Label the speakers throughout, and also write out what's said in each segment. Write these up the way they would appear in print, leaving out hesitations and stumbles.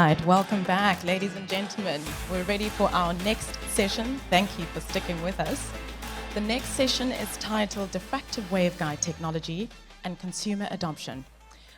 Speaker 1: right, welcome back, ladies and gentlemen. We're ready for our next session. Thank you for sticking with us. The next session is titled Defractive Waveguide Technology and Consumer Adoption.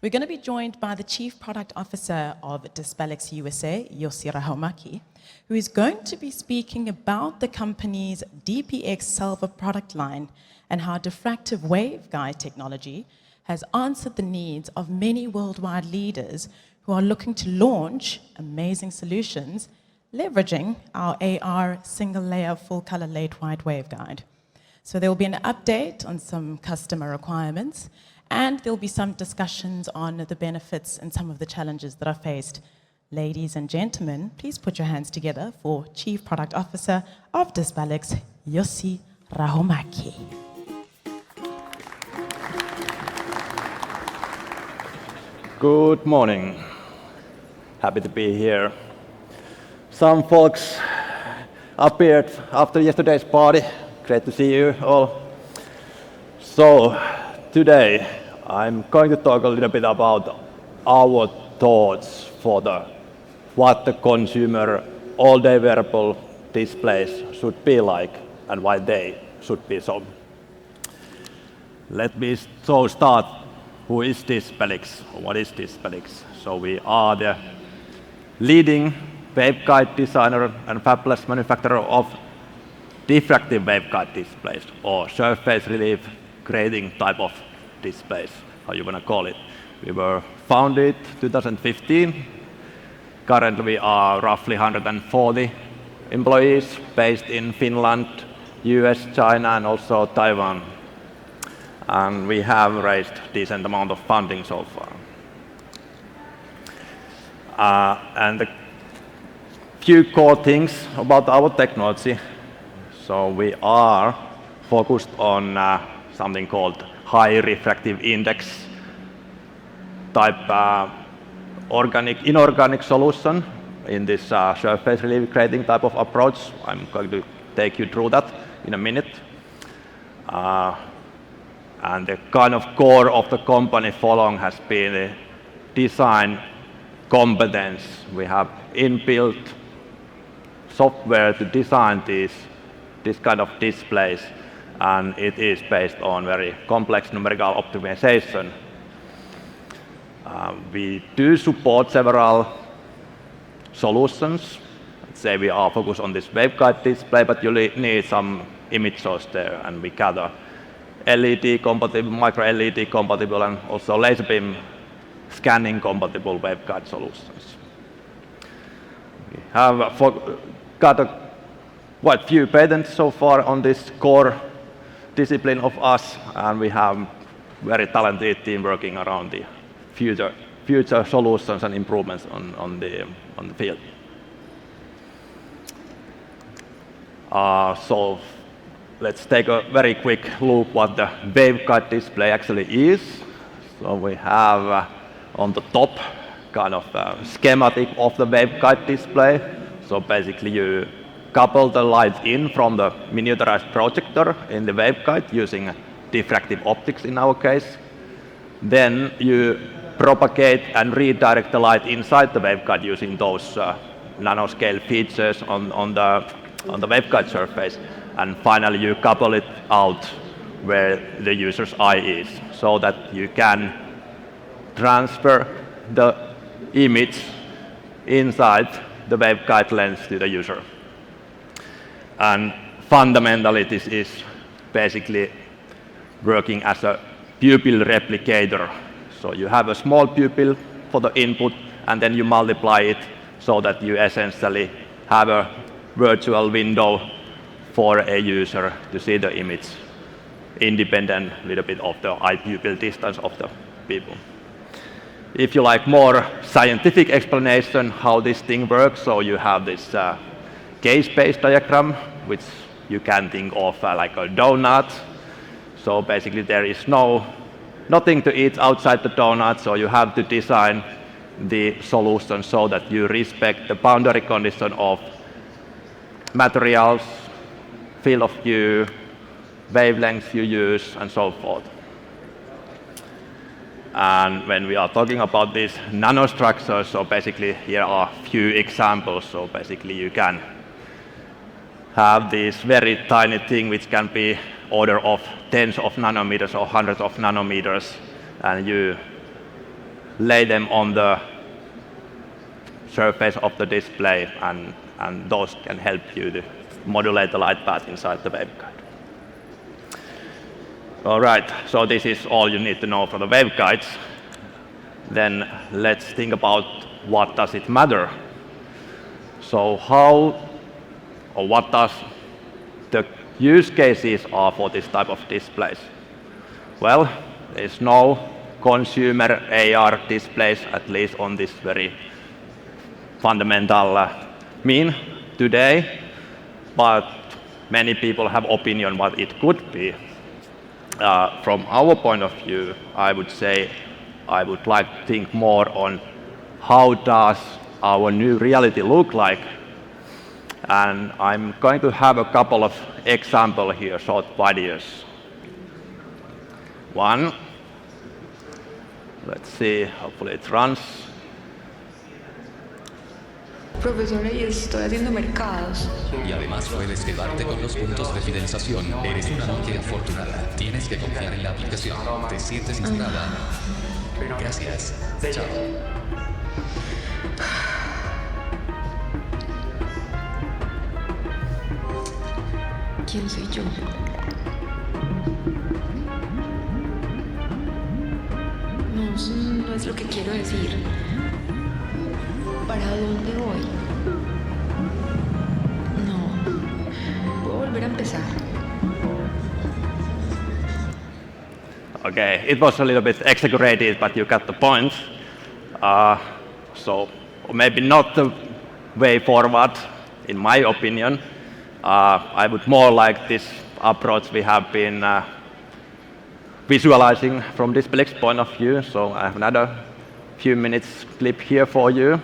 Speaker 1: We're going to be joined by the Chief Product Officer of Dispelix USA, Jussi Rahomaki, who is going to be speaking about the company's DPX Selva product line and how diffractive waveguide technology has answered the needs of many worldwide leaders who are looking to launch amazing solutions leveraging our AR single-layer full-color late-white waveguide. So there will be an update on some customer requirements, and there will be some discussions on the benefits and some of the challenges that are faced. Ladies and gentlemen, please put your hands together for Chief Product Officer of Dispelix, Jussi Rahomaki.
Speaker 2: Good morning. Happy to be here. Some folks appeared after yesterday's party. Great to see you all. So today I'm going to talk a little bit about our thoughts for what the consumer all-day wearable displays should be like and why they should be so. Let me start. Who is Dispelix? What is Dispelix? So we are the leading waveguide designer and fabless manufacturer of diffractive waveguide displays, or surface relief grading type of displays, how you want to call it. We were founded 2015. Currently we are roughly 140 employees based in Finland, US, China, and also Taiwan. And we have raised a decent amount of funding so far. And a few core things about our technology. So we are focused on something called high refractive index type inorganic solution in this surface relief grading type of approach. I'm going to take you through that in a minute. And the kind of core of the company for long has been the design competence. We have inbuilt software to design this kind of displays, and it is based on very complex numerical optimization. We do support several solutions. Let's say we are focused on this waveguide display, but you need some image source there, and we gather LED compatible, micro LED compatible, and also laser beam scanning compatible waveguide solutions. We have got quite few patents so far on this core discipline of us, and we have very talented team working around the future solutions and improvements on the field. So let's take a very quick look what the waveguide display actually is. So we have on the top kind of a schematic of the waveguide display. So basically you couple the light in from the miniaturized projector in the waveguide using diffractive optics in our case. Then you propagate and redirect the light inside the waveguide using those nanoscale features on the waveguide surface. And finally you couple it out where the user's eye is, so that you can transfer the image inside the waveguide lens to the user. And fundamentally this is basically working as a pupil replicator. So you have a small pupil for the input, and then you multiply it so that you essentially have a virtual window for a user to see the image independent a little bit of the eye pupil distance of the people. If you like more scientific explanation how this thing works, so you have this case-space diagram, which you can think of like a donut. So basically there is nothing to eat outside the donut, so you have to design the solution so that you respect the boundary condition of materials, field of view, wavelengths you use, and so forth. And when we are talking about these nanostructures, so basically here are a few examples. So basically you can have this very tiny thing which can be order of tens of nanometers or hundreds of nanometers, and you lay them on the surface of the display, and those can help you to modulate the light path inside the waveguide. All right, so this is all you need to know for the waveguides. Then let's think about what does it matter. So what does the use cases are for this type of displays? Well, there's no consumer AR displays, at least on this very fundamental mean today, but many people have opinion what it could be. From our point of view, I would say I would like to think more on how does our new reality look like. And I'm going to have a couple of examples here, short videos. One, let's see, hopefully it runs.
Speaker 3: Profesora, y estoy haciendo mercados.
Speaker 4: Y además puedes quedarte con los puntos de fidelización. Eres una mujer afortunada. Tienes que confiar en la aplicación. Te sientes inspirada. Gracias. Chao.
Speaker 3: ¿Quién soy yo? No, eso no es lo que quiero decir. ¿Para dónde voy? No. ¿Puedo volver a empezar?
Speaker 2: Okay, it was a little bit exaggerated, but you got the point. So maybe not the way forward, in my opinion. I would more like this approach we have been visualizing from Dispelix point of view. So I have another few minutes clip here for you.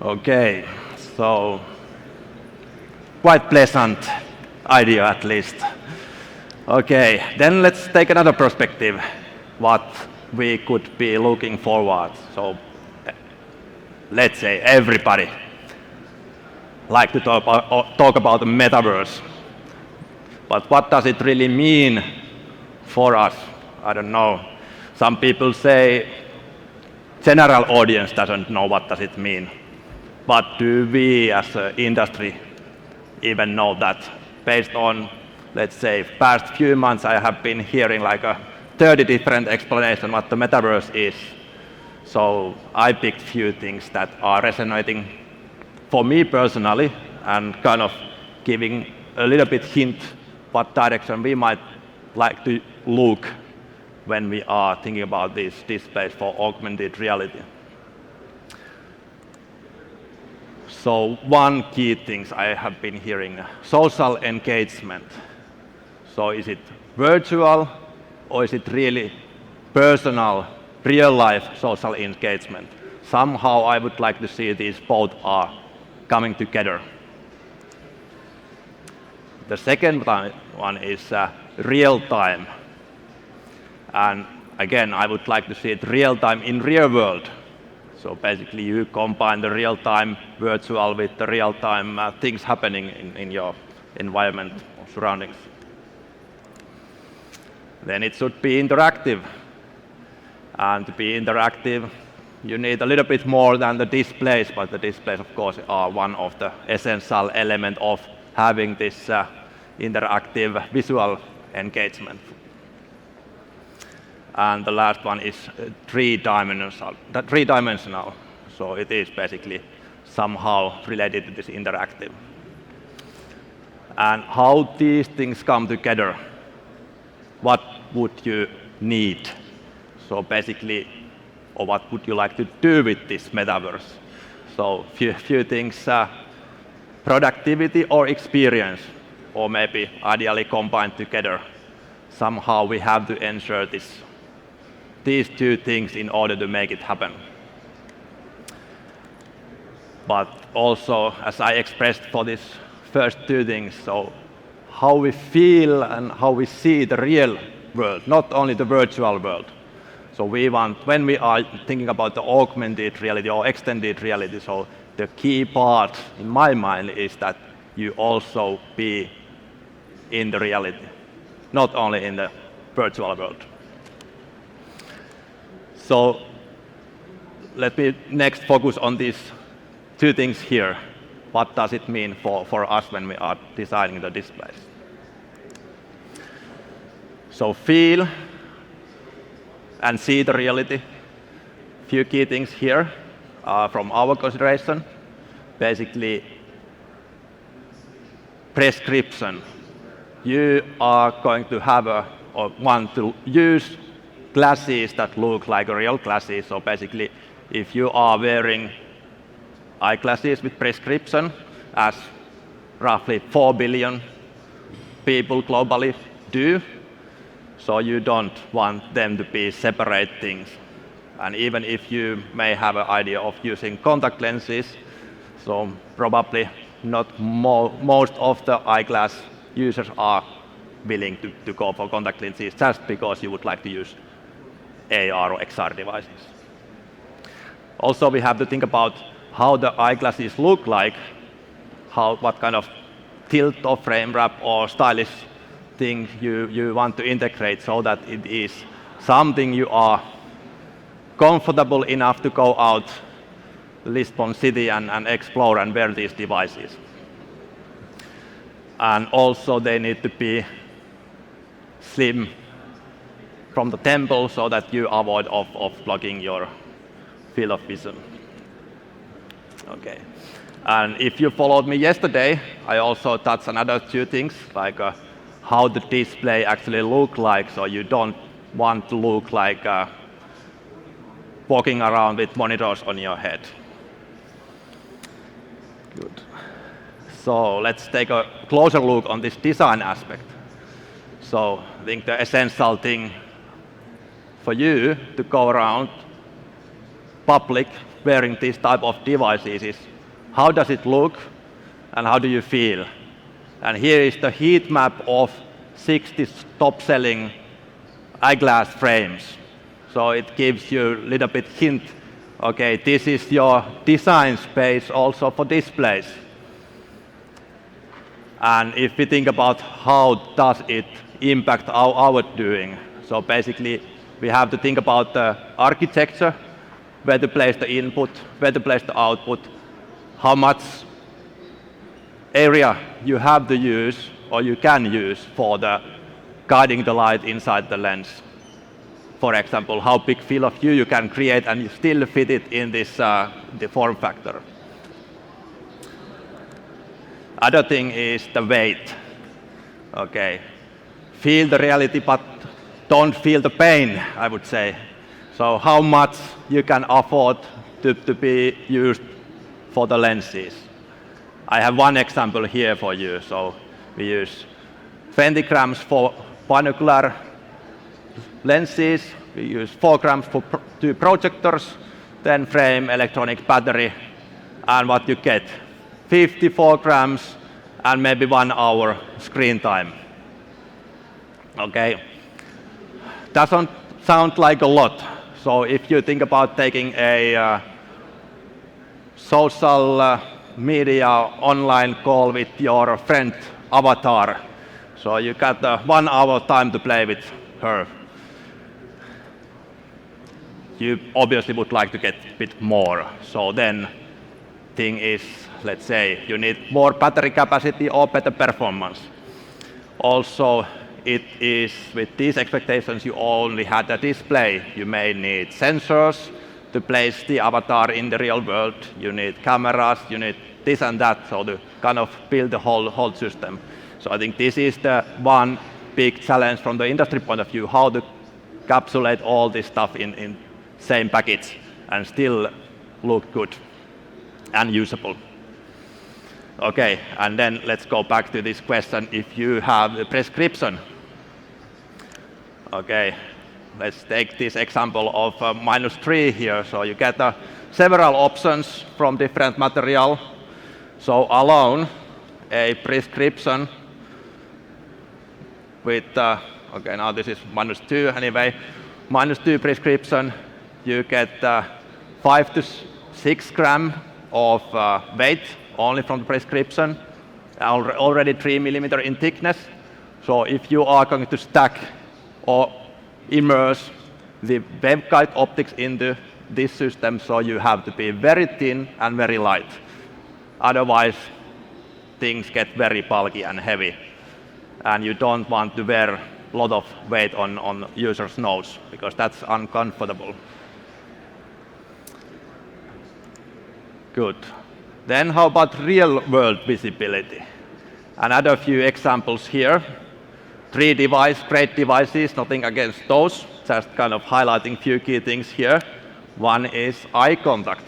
Speaker 2: Okay, so quite pleasant idea at least. Okay, then let's take another perspective, what we could be looking forward. So let's say everybody like to talk about the metaverse. But what does it really mean for us? I don't know. Some people say general audience doesn't know what does it mean. But do we as an industry even know that? Based on, let's say, past few months, I have been hearing like 30 different explanations what the metaverse is. So I picked few things that are resonating for me personally and kind of giving a little bit hint what direction we might like to look when we are thinking about these displays for augmented reality. So one key things I have been hearing, social engagement. So is it virtual or is it really personal, real life social engagement? Somehow I would like to see these both are coming together. The second one is real time. And again, I would like to see it real time in real world. So basically you combine the real time virtual with the real time things happening in your environment or surroundings. Then it should be interactive. And to be interactive, you need a little bit more than the displays, but the displays, of course, are one of the essential elements of having this interactive visual engagement. And the last one is three-dimensional. So it is basically somehow related to this interactive. And how these things come together, what would you need? So basically, or what would you like to do with this metaverse? So few things, productivity or experience, or maybe ideally combined together. Somehow we have to ensure these two things in order to make it happen. But also, as I expressed for these first two things, so how we feel and how we see the real world, not only the virtual world. So we want, when we are thinking about the augmented reality or extended reality, so the key part in my mind is that you also be in the reality, not only in the virtual world. So let me next focus on these two things here. What does it mean for us when we are designing the displays? So feel and see the reality. Few key things here from our consideration. Basically, prescription. You are going to have or want to use glasses that look like real glasses. So basically, if you are wearing eyeglasses with prescription, as roughly 4 billion people globally do, so you don't want them to be separate things. And even if you may have an idea of using contact lenses, so probably not most of the eyeglass users are willing to go for contact lenses just because you would like to use AR or XR devices. Also, we have to think about how the eyeglasses look like, what kind of tilt or frame wrap or stylish thing you want to integrate so that it is something you are comfortable enough to go out Lisbon city and explore and wear these devices. And also they need to be slim from the temple so that you avoid of blocking your field of vision. Okay. And if you followed me yesterday, I also touched another two things, like how the display actually look like, so you don't want to look like walking around with monitors on your head. Good. So let's take a closer look on this design aspect. So I think the essential thing for you to go around public wearing this type of devices is how does it look and how do you feel? And here is the heat map of 60 top-selling eyeglass frames. So it gives you a little bit hint, okay, this is your design space also for displays. And if we think about how does it impact our doing, so basically we have to think about the architecture, where to place the input, where to place the output, how much area you have to use or you can use for the guiding the light inside the lens. for example, how big field of view you can create and you still fit it in this the form factor. Other thing is the weight. Okay, feel the reality, but don't feel the pain, I would say. So how much you can afford to be used for the lenses. I have one example here for you. So we use 20 grams for binocular lenses. We use 4 grams for 2 projectors, 10 frame electronic battery, and what you get, 54 grams and maybe 1 hour screen time. Okay, doesn't sound like a lot. So if you think about taking a social media online call with your friend avatar, so you got 1 hour time to play with her. You obviously would like to get a bit more. So then thing is, let's say you need more battery capacity or better performance. Also, it is with these expectations you only had a display. You may need sensors to place the avatar in the real world. You need cameras, you need this and that, so to kind of build the whole system. So I think this is the one big challenge from the industry point of view, how to encapsulate all this stuff in same package and still look good and usable. Okay, and then let's go back to this question, if you have a prescription. Okay, let's take this example of -3 here. So you get several options from different material. So alone, a prescription with, okay, now this is -2 anyway, -2 prescription, you get 5 to 6 grams of weight only from the prescription, already 3 millimeter in thickness. So if you are going to stack or immerse the waveguide optics into this system, so you have to be very thin and very light. Otherwise, things get very bulky and heavy, and you don't want to wear a lot of weight on user's nose, because that's uncomfortable. Good. Then how about real-world visibility? Another few examples here. 3 great devices, nothing against those, just kind of highlighting few key things here. One is eye contact.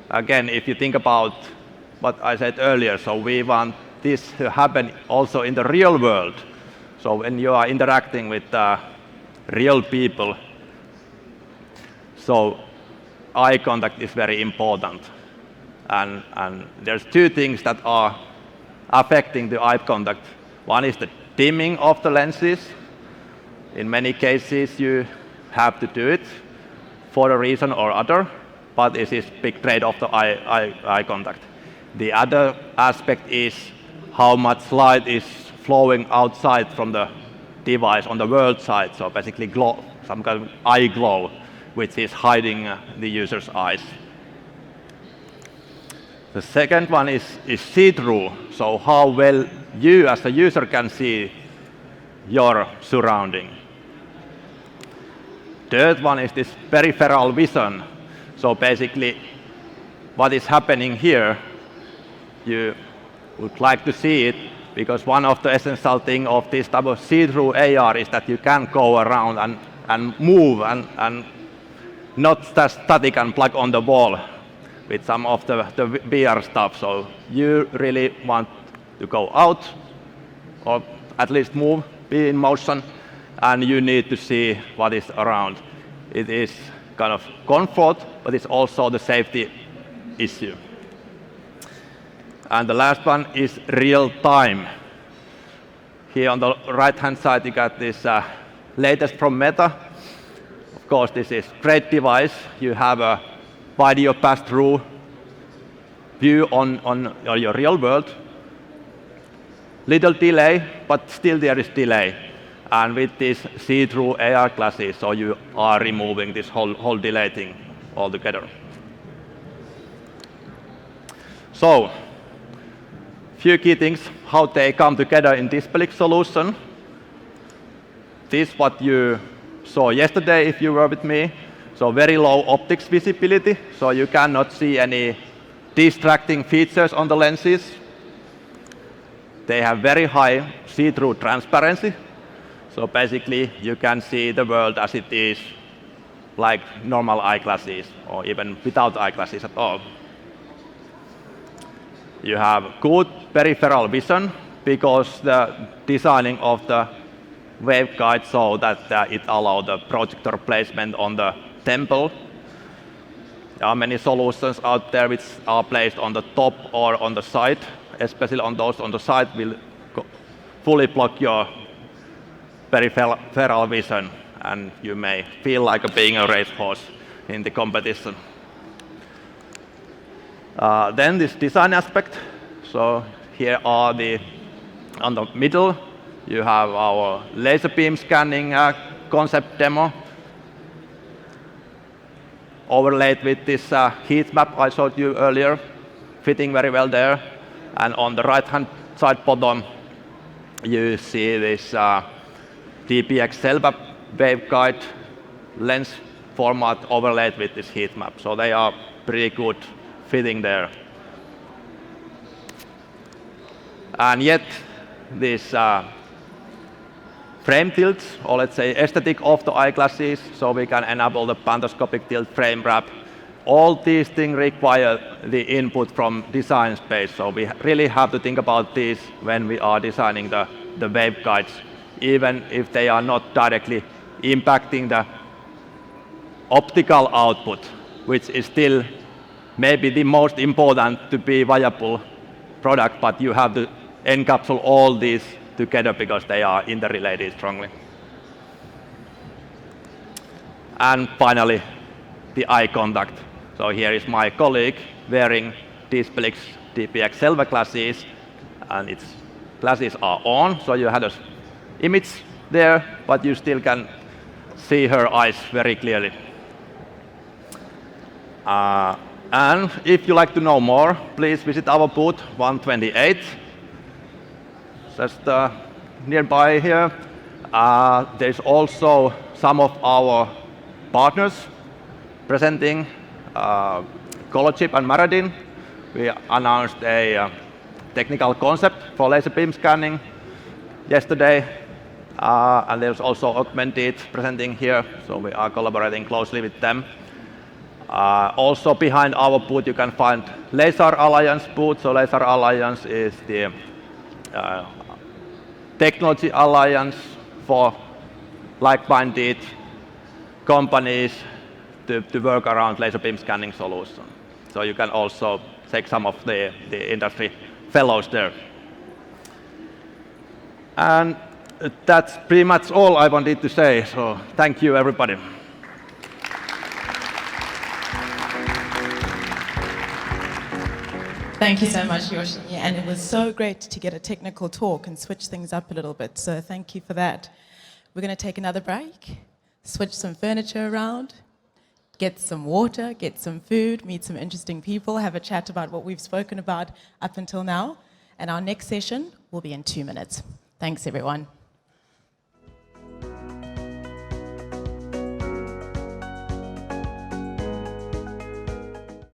Speaker 2: Again, if you think about what I said earlier, so we want this to happen also in the real world. So when you are interacting with real people, so eye contact is very important. And there's 2 things that are affecting the eye contact. One is the dimming of the lenses. In many cases, you have to do it for a reason or other, but it is big trade-off the eye contact. The other aspect is how much light is flowing outside from the device on the world side, so basically glow, some kind of eye glow, which is hiding the user's eyes. The second one is see-through, so how well you as a user can see your surrounding. Third one is this peripheral vision. So basically, what is happening here, you would like to see it, because one of the essential things of this type of see-through AR is that you can go around and move and not just static and plug on the wall with some of the VR stuff. So you really want to go out, or at least move, be in motion, and you need to see what is around. It is kind of comfort, but it's also the safety issue. And the last one is real time. Here on the right-hand side, you got this latest from Meta. Of course, this is a great device. You have a video pass-through view on your real world. Little delay, but still there is delay. And with this see-through AR glasses, so you are removing this whole delay thing altogether. So, few key things, how they come together in Dispelix solution. This what you So yesterday, if you were with me, so very low optics visibility, so you cannot see any distracting features on the lenses. They have very high see-through transparency, so basically you can see the world as it is, like normal eyeglasses, or even without eyeglasses at all. You have good peripheral vision because the designing of the waveguide so that it allows the projector placement on the temple. There are many solutions out there which are placed on the top or on the side, especially on those on the side will fully block your peripheral vision, and you may feel like being a racehorse in the competition. Then this design aspect. So here are on the middle, you have our laser beam scanning concept demo, overlaid with this heat map I showed you earlier, fitting very well there. And on the right-hand side bottom, you see this DPX Selva waveguide lens format overlaid with this heat map. So they are pretty good fitting there. And yet, this frame tilts, or let's say aesthetic of the eyeglasses, so we can enable the pantoscopic tilt frame wrap. All these things require the input from design space, so we really have to think about these when we are designing the waveguides, even if they are not directly impacting the optical output, which is still maybe the most important to be viable product, but you have to encapsulate all these together because they are interrelated strongly. And finally, the eye contact. So here is my colleague wearing Dispelix DPX Selva glasses, and its glasses are on, so you have an image there, but you still can see her eyes very clearly. And if you like to know more, please visit our booth 128. Just nearby here. There's also some of our partners presenting, Colochip and Maradin. We announced a technical concept for laser beam scanning yesterday. And there's also Augmented presenting here, so we are collaborating closely with them. Also behind our booth you can find Laser Alliance booth. So Laser Alliance is the technology alliance for like-minded companies to work around laser beam scanning solutions. So you can also take some of the industry fellows there. And that's pretty much all I wanted to say, so thank you everybody.
Speaker 1: Thank you so much, Jussi. And it was so great to get a technical talk and switch things up a little bit. So thank you for that. We're going to take another break, switch some furniture around, get some water, get some food, meet some interesting people, have a chat about what we've spoken about up until now. And our next session will be in 2 minutes. Thanks, everyone.